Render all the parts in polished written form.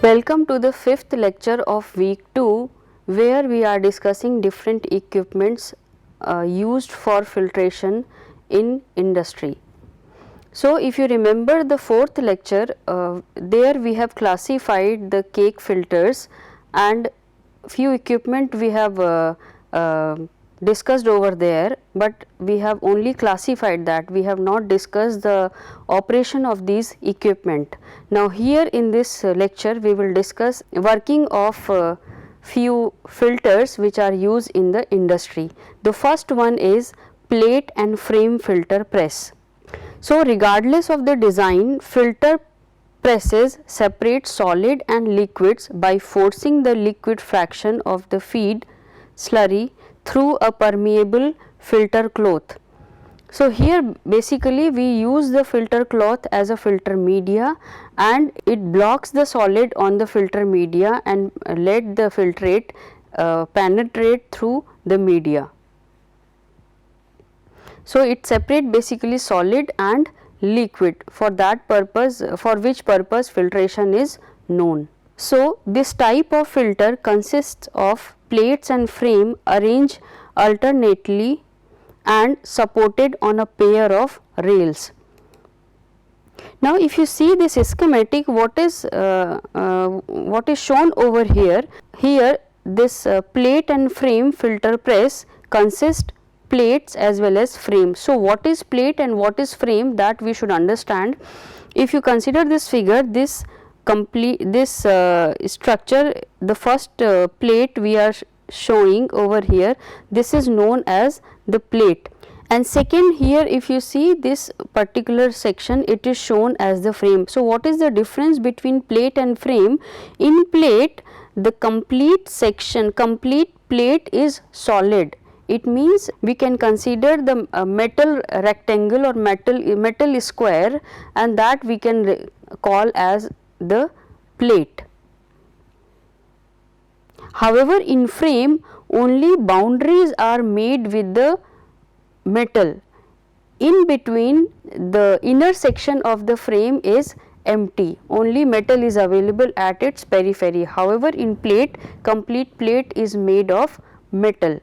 Welcome to the fifth lecture of week 2, where we are discussing different equipments used for filtration in industry. So, if you remember the fourth lecture, there we have classified the cake filters and few equipment we have discussed over there, but we have only classified that, we have not discussed the operation of these equipment. Now, here in this lecture we will discuss working of few filters which are used in the industry. The first one is plate and frame filter press. So, regardless of the design, filter presses separate solid and liquids by forcing the liquid fraction of the feed slurry through a permeable filter cloth. So, here basically we use the filter cloth as a filter media and it blocks the solid on the filter media and let the filtrate penetrate through the media. So, it separate basically solid and liquid, for that purpose, for which purpose filtration is known. So, this type of filter consists of plates and frame arranged alternately and supported on a pair of rails. Now, if you see this schematic, what is shown over here? Here this plate and frame filter press consists plates as well as frame. So, what is plate and what is frame, that we should understand. If you consider this figure, this structure, the first plate we are showing over here, this is known as the plate, and second here if you see this particular section, it is shown as the frame. So, what is the difference between plate and frame? In plate, the complete plate is solid. It means we can consider the metal rectangle or metal square, and that we can call as the plate. However, in frame only boundaries are made with the metal. In between, the inner section of the frame is empty, only metal is available at its periphery. However, in plate, complete plate is made of metal.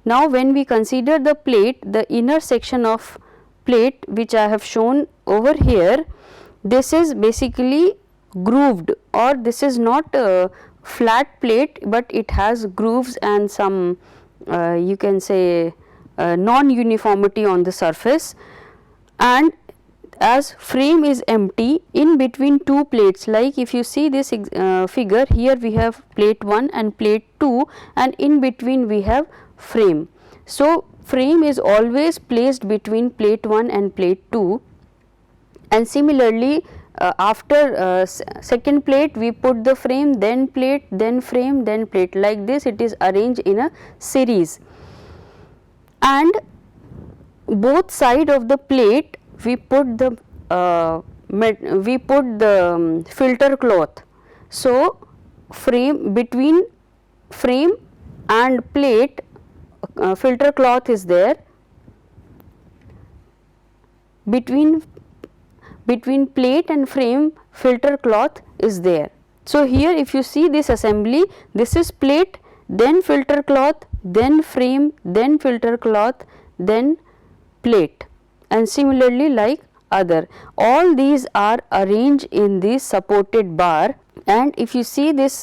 Now, when we consider the plate, the inner section of plate which I have shown over here, this is basically grooved, or this is not a flat plate, but it has grooves and some you can say non-uniformity on the surface, and as frame is empty, in between two plates, like if you see this figure, here we have plate 1 and plate 2 and in between we have frame. So, frame is always placed between plate 1 and plate 2, and similarly after second plate we put the frame, then plate, then frame, then plate, like this it is arranged in a series, and both side of the plate we put the filter cloth. So, frame, between frame and plate filter cloth is there, between plate and frame filter cloth is there. So, here if you see this assembly, this is plate, then filter cloth, then frame, then filter cloth, then plate, and similarly like other. All these are arranged in this supported bar, and if you see this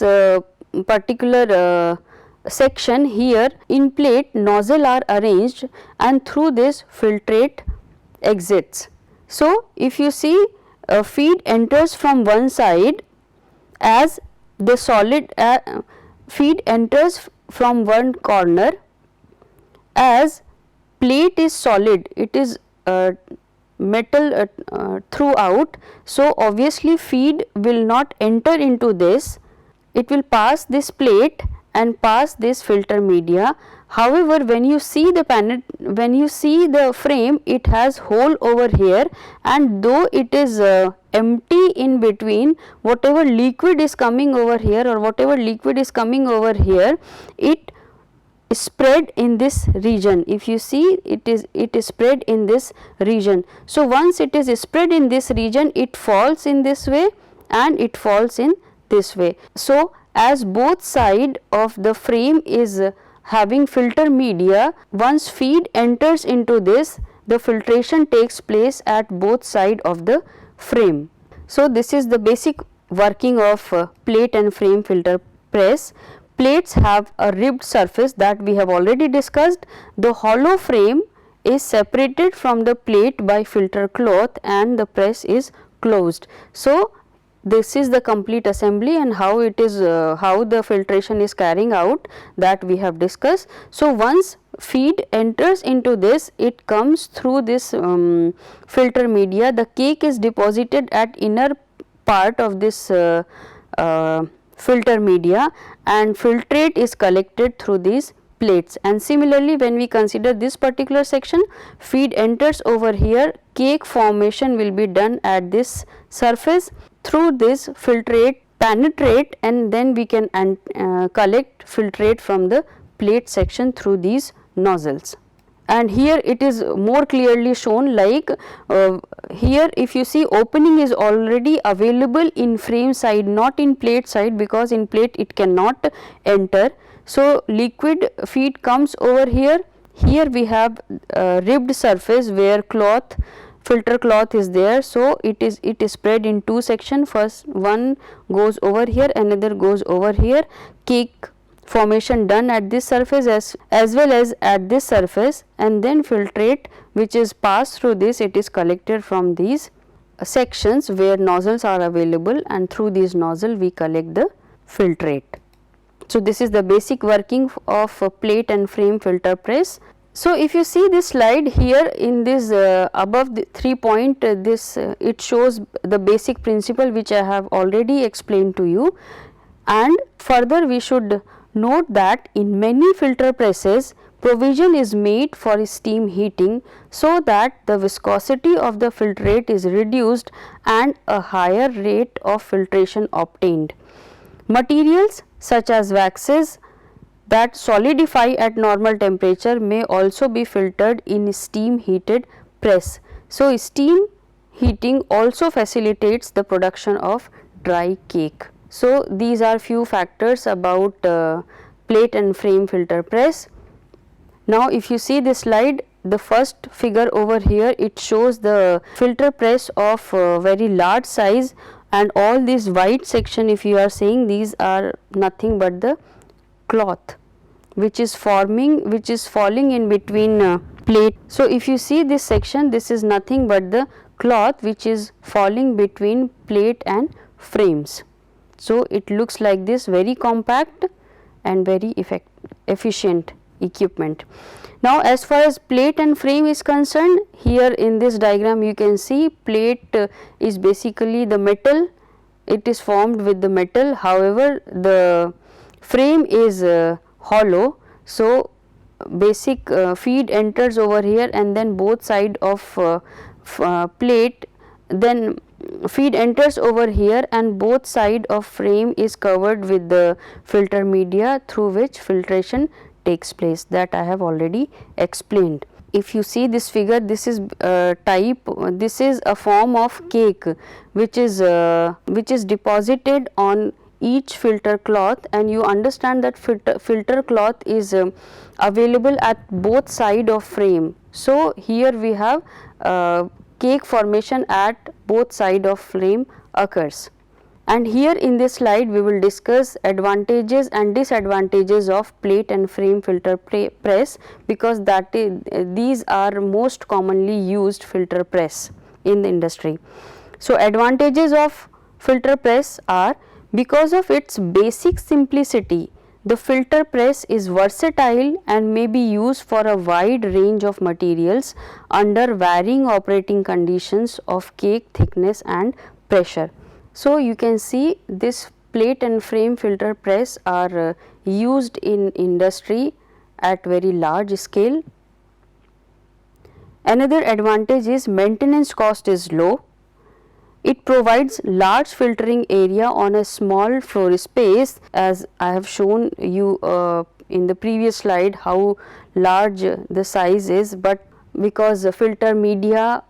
particular section here, in plate nozzle are arranged and through this filtrate exits. So, if you see feed enters from one side, as the solid feed enters from one corner, as plate is solid, it is metal throughout. So, obviously feed will not enter into this, it will pass this plate and pass this filter media. However, when you see the frame, it has hole over here, and though it is empty in between, whatever liquid is coming over here or whatever liquid is coming over here, it spread in this region. If you see, it is spread in this region. So, once it is spread in this region, it falls in this way and it falls in this way. So as both side of the frame is having filter media, once feed enters into this, the filtration takes place at both side of the frame. So this is the basic working of plate and frame filter press. Plates have a ribbed surface that we have already discussed. The hollow frame is separated from the plate by filter cloth and the press is closed. So this is the complete assembly, and how it is how the filtration is carrying out, that we have discussed. So once feed enters into this, it comes through this filter media. The cake is deposited at inner part of this filter media, and filtrate is collected through these plates. And similarly, when we consider this particular section, feed enters over here, cake formation will be done at this surface. Through this filtrate penetrate, and then we can collect filtrate from the plate section through these nozzles. And here it is more clearly shown, like here if you see, opening is already available in frame side, not in plate side, because in plate it cannot enter. So liquid feed comes over here. Here we have ribbed surface where cloth, filter cloth is there. So it is spread in two sections. First one goes over here, another goes over here. Cake formation done at this surface as well as at this surface, and then filtrate which is passed through this, it is collected from these sections where nozzles are available, and through these nozzle we collect the filtrate. So this is the basic working of a plate and frame filter press. So if you see this slide here, in this above the 3 point, it shows the basic principle which I have already explained to you. And further we should note that in many filter presses, provision is made for steam heating, so that the viscosity of the filtrate is reduced and a higher rate of filtration obtained. Materials such as waxes that solidify at normal temperature may also be filtered in steam heated press. So steam heating also facilitates the production of dry cake. So these are few factors about plate and frame filter press. Now if you see this slide, the first figure over here, it shows the filter press of very large size, and all this white section, if you are seeing, these are nothing but the cloth which is falling in between plate. So if you see this section, this is nothing but the cloth which is falling between plate and frames. So it looks like this, very compact and very efficient equipment. Now as far as plate and frame is concerned, here in this diagram you can see plate is basically the metal, it is formed with the metal. However, the frame is hollow. So basic feed enters over here, and then both side of plate, then feed enters over here, and both side of frame is covered with the filter media through which filtration takes place, that I have already explained. If you see this figure, this is this is a form of cake which is deposited on each filter cloth, and you understand that filter cloth is available at both side of frame. So here we have cake formation at both side of frame occurs. And here in this slide we will discuss advantages and disadvantages of plate and frame filter press, because these are most commonly used filter press in the industry. So advantages of filter press are, because of its basic simplicity, the filter press is versatile and may be used for a wide range of materials under varying operating conditions of cake thickness and pressure. So you can see this plate and frame filter press are used in industry at very large scale. Another advantage is maintenance cost is low. It provides large filtering area on a small floor space, as I have shown you in the previous slide how large the size is, but because the filter media,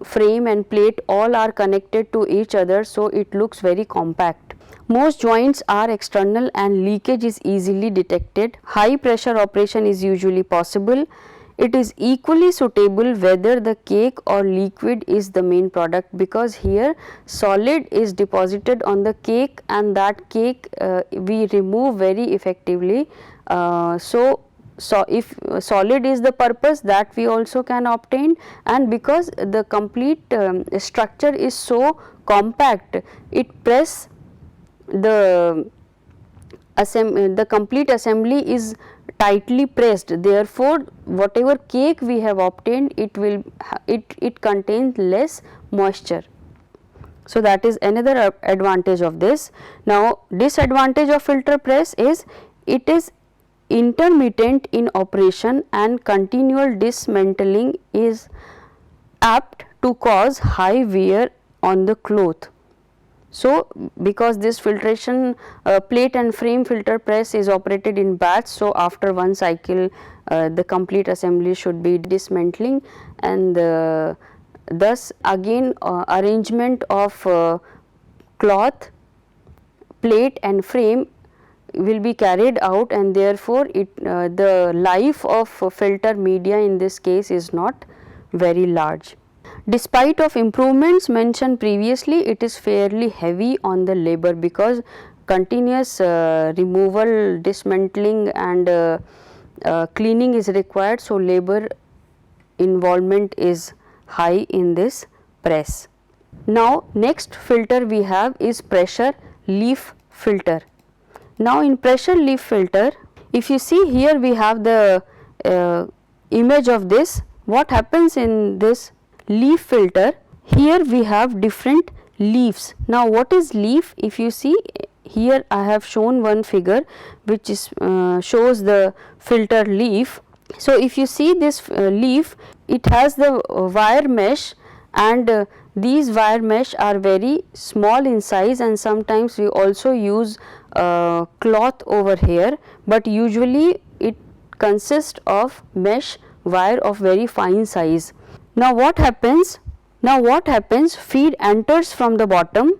frame and plate all are connected to each other, so it looks very compact. Most joints are external and leakage is easily detected. High pressure operation is usually possible. It is equally suitable whether the cake or liquid is the main product, because here solid is deposited on the cake and that cake we remove very effectively. So if solid is the purpose, that we also can obtain, and because the complete structure is so compact, it press the complete assembly is tightly pressed, therefore whatever cake we have obtained, it contains less moisture. So that is another advantage of this. Now disadvantage of filter press is it is intermittent in operation and continual dismantling is apt to cause high wear on the cloth. So because this filtration plate and frame filter press is operated in batch, so after one cycle the complete assembly should be dismantling, and thus again arrangement of cloth, plate and frame will be carried out, and therefore the life of filter media in this case is not very large. Despite of improvements mentioned previously, it is fairly heavy on the labor because continuous removal, dismantling and cleaning is required. So labor involvement is high in this press. Now next filter we have is pressure leaf filter. Now in pressure leaf filter, if you see here we have the image of this. What happens in this leaf filter? Here we have different leaves. Now what is leaf? If you see here, I have shown one figure which is shows the filter leaf. So if you see this leaf, it has the wire mesh, and these wire mesh are very small in size, and sometimes we also use cloth over here, but usually it consists of mesh wire of very fine size. Now what happens? Feed enters from the bottom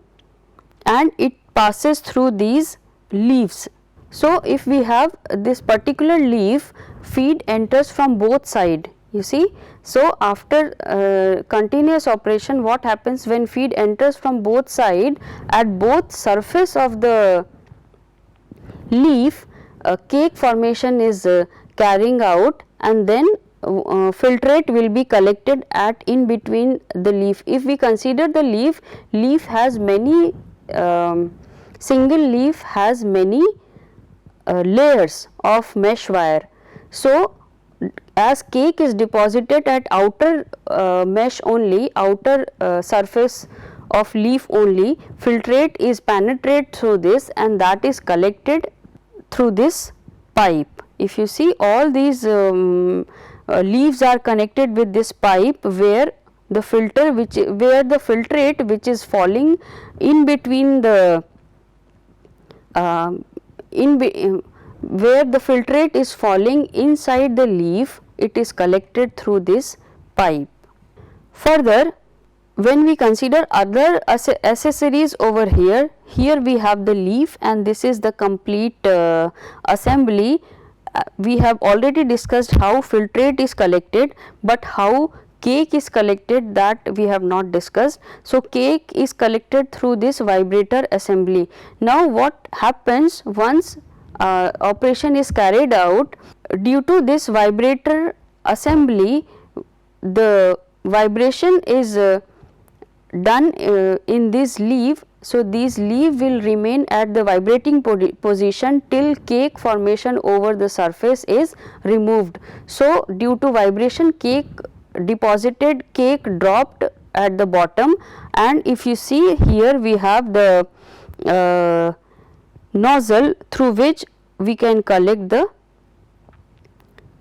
and it passes through these leaves. So if we have this particular leaf, feed enters from both side, you see. So after continuous operation, what happens when feed enters from both side, at both surface of the leaf, cake formation is carrying out, and then filtrate will be collected at in between the leaf. If we consider the leaf has many single leaf has many layers of mesh wire. So as cake is deposited at outer mesh only, outer surface of leaf only, filtrate is penetrate through this, and that is collected through this pipe. If you see, all these leaves are connected with this pipe, where the filtrate which is falling in between the where the filtrate is falling inside the leaf, it is collected through this pipe. Further, when we consider other accessories over here, we have the leaf, and this is the complete assembly. We have already discussed how filtrate is collected, but how cake is collected, that we have not discussed. So cake is collected through this vibrator assembly. Now what happens once operation is carried out, due to this vibrator assembly, the vibration is done in this leaf. So these leaf will remain at the vibrating position till cake formation over the surface is removed. So due to vibration, cake dropped at the bottom, and if you see here, we have the nozzle through which we can collect the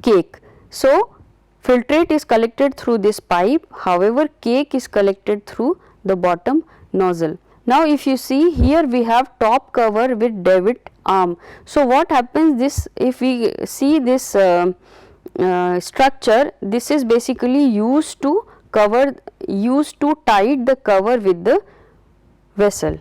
cake. So filtrate is collected through this pipe, however cake is collected through the bottom nozzle. Now if you see here, we have top cover with davit arm. So what happens, this if we see this structure, this is basically used to tight the cover with the vessel.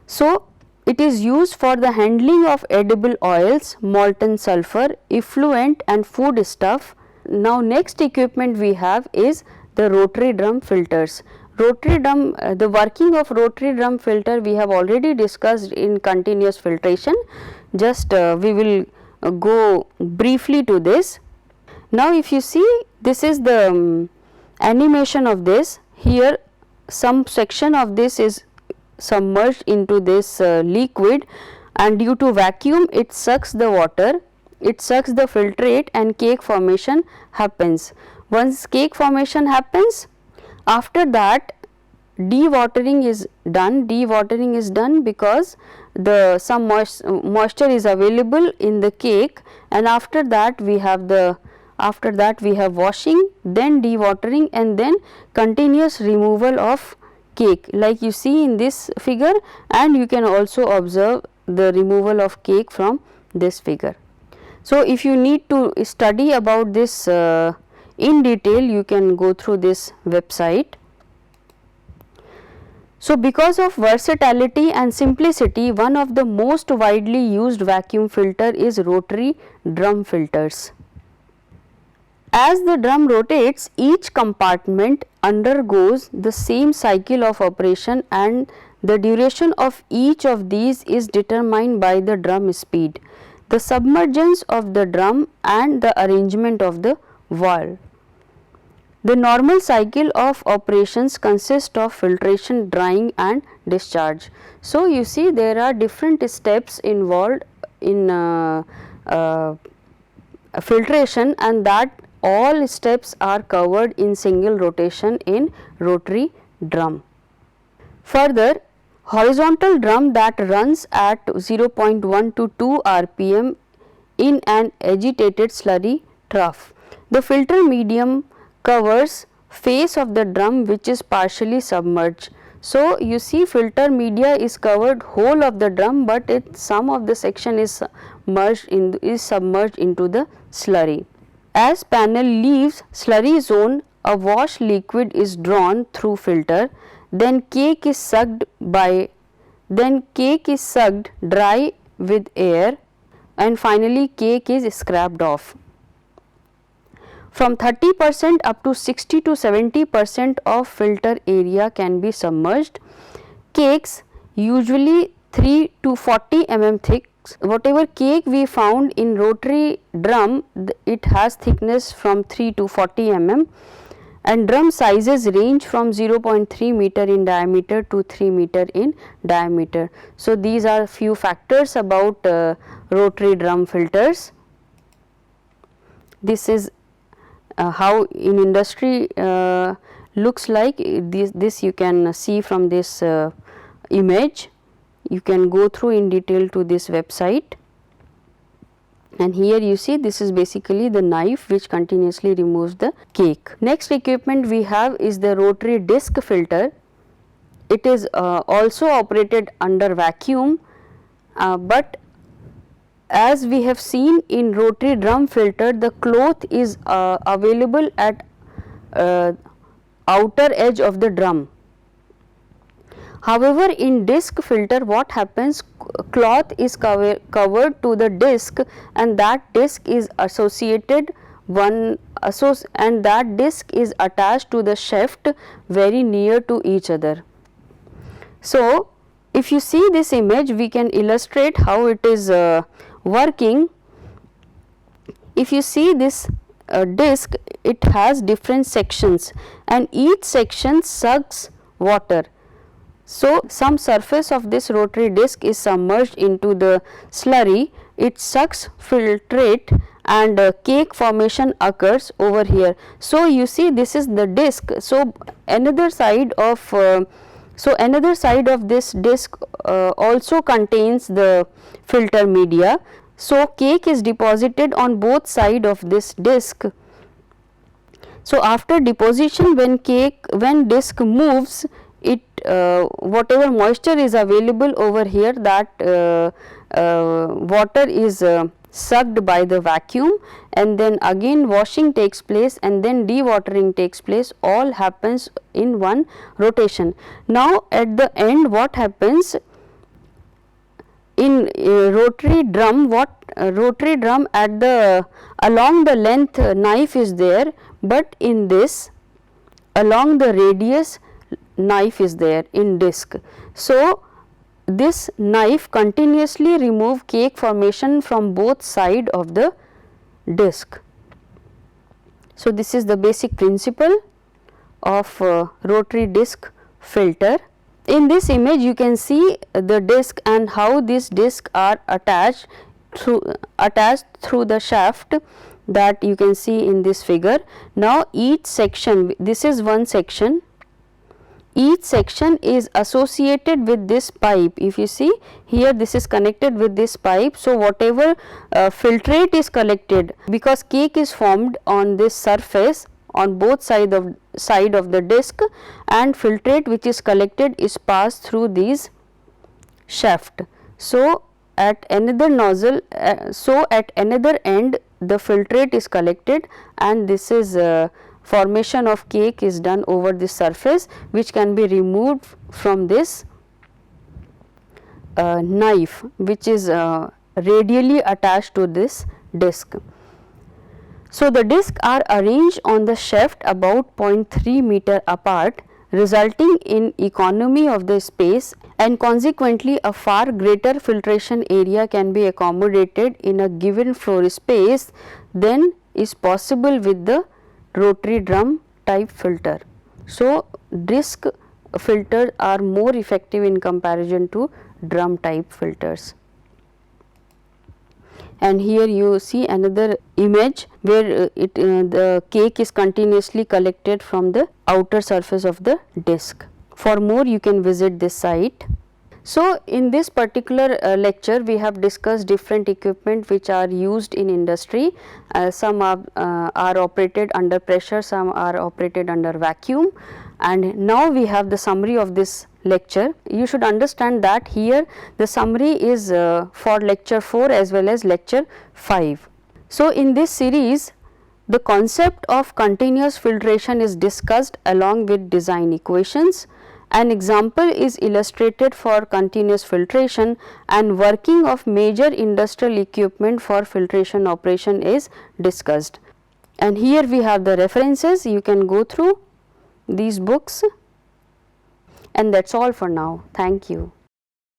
So It is used for the handling of edible oils, molten sulfur, effluent and food stuff. Now next equipment we have is the rotary drum filters. Rotary drum, the working of rotary drum filter we have already discussed in continuous filtration. Just we will go briefly to this. Now if you see, this is the animation of this. Here some section of this is submerged into this liquid, and due to vacuum it sucks the water, it sucks the filtrate and cake formation happens. Once cake formation happens, after that dewatering is done. Dewatering is done because the some moisture is available in the cake, and after that we have washing, then dewatering, and then continuous removal of cake, like you see in this figure, and you can also observe the removal of cake from this figure. So if you need to study about this in detail, you can go through this website. So because of versatility and simplicity, one of the most widely used vacuum filter is rotary drum filters. As the drum rotates, each compartment undergoes the same cycle of operation, and the duration of each of these is determined by the drum speed, the submergence of the drum and the arrangement of the valve. The normal cycle of operations consists of filtration, drying and discharge. So you see, there are different steps involved in filtration, and that all steps are covered in single rotation in rotary drum. Further, horizontal drum that runs at 0.1 to 2 rpm in an agitated slurry trough. The filter medium covers face of the drum which is partially submerged. So you see, filter media is covered whole of the drum, but some of the section is submerged into the slurry. As panel leaves slurry zone, a wash liquid is drawn through filter, then cake is sucked dry with air, and finally cake is scraped off. From 30% up to 60 to 70% of filter area can be submerged. Cakes usually 3 to 40 mm thick. Whatever cake we found in rotary drum, it has thickness from 3 to 40 mm, and drum sizes range from 0.3 meter in diameter to 3 meter in diameter. So these are few factors about rotary drum filters. This is how in industry looks like. This you can see from this image. You can go through in detail to this website, and here you see, this is basically the knife which continuously removes the cake. Next equipment we have is the rotary disc filter. It is also operated under vacuum, but as we have seen in rotary drum filter, the cloth is available at outer edge of the drum. However, in disc filter what happens, cloth is covered to the disc, and that disc is associated and that disc is attached to the shaft very near to each other. So if you see this image, we can illustrate how it is working. If you see this disc, it has different sections, and each section sucks water. So some surface of this rotary disc is submerged into the slurry, it sucks filtrate, and cake formation occurs over here. So you see, this is the disc. So another side of this disc also contains the filter media. So cake is deposited on both sides of this disc. So after deposition, when disc moves, it whatever moisture is available over here, that water is sucked by the vacuum, and then again washing takes place, and then dewatering takes place. All happens in one rotation. Now at the end what happens, in rotary drum, what rotary drum at the along the length knife is there, but in this along the radius knife is there in disc. So, this knife continuously remove cake formation from both side of the disc. So, this is the basic principle of rotary disc filter. In this image you can see the disc and how these discs are attached through the shaft that you can see in this figure. Now, each section, this is one section, each section is associated with this pipe. If you see here, this is connected with this pipe. So, whatever filtrate is collected, because cake is formed on this surface on both side of the disc, and filtrate which is collected is passed through these shaft. So, at another nozzle, at another end the filtrate is collected, and this is formation of cake is done over this surface, which can be removed from this knife, which is radially attached to this disc. So, the discs are arranged on the shaft about 0.3 meter apart, resulting in economy of the space, and consequently a far greater filtration area can be accommodated in a given floor space than is possible with the rotary drum type filter. So, disc filters are more effective in comparison to drum type filters. And here you see another image where the cake is continuously collected from the outer surface of the disc. For more, you can visit this site. So, in this particular lecture we have discussed different equipment which are used in industry. Some are operated under pressure, some are operated under vacuum, and now we have the summary of this lecture. You should understand that here the summary is for lecture 4 as well as lecture 5. So, in this series the concept of continuous filtration is discussed along with design equations. An example is illustrated for continuous filtration, and working of major industrial equipment for filtration operation is discussed. And here we have the references, you can go through these books, and that is all for now. Thank you.